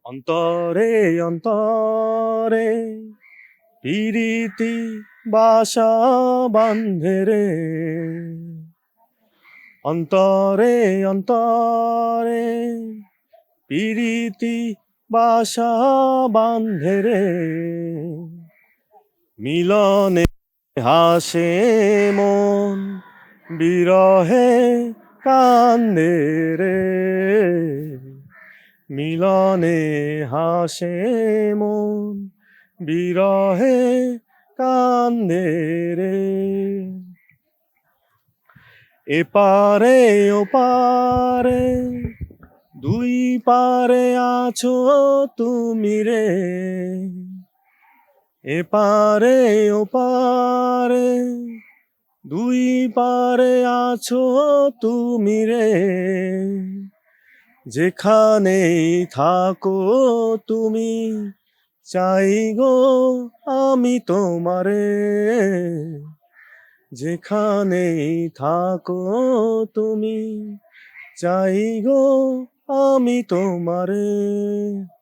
অন্তরে অন্তরে পিরিতি বাসা বান্ধে রে, অন্তরে অন্তরে পিরিতি বাসা বান্ধে রে, মিলনে হাসে মন বিরহে কান্দে রে, মিলনে হাসে মন বিরহে কান্দে রে, এপারে ওপারে দুই পারে আছো তুমি রে, এপারে ওপারে দুই পারে আছো তুমি রে, যেখানেই থাকো তুমি চাই গো আমি তোমারে, যেখানেই থাকো তুমি চাই গো আমি তোমারে।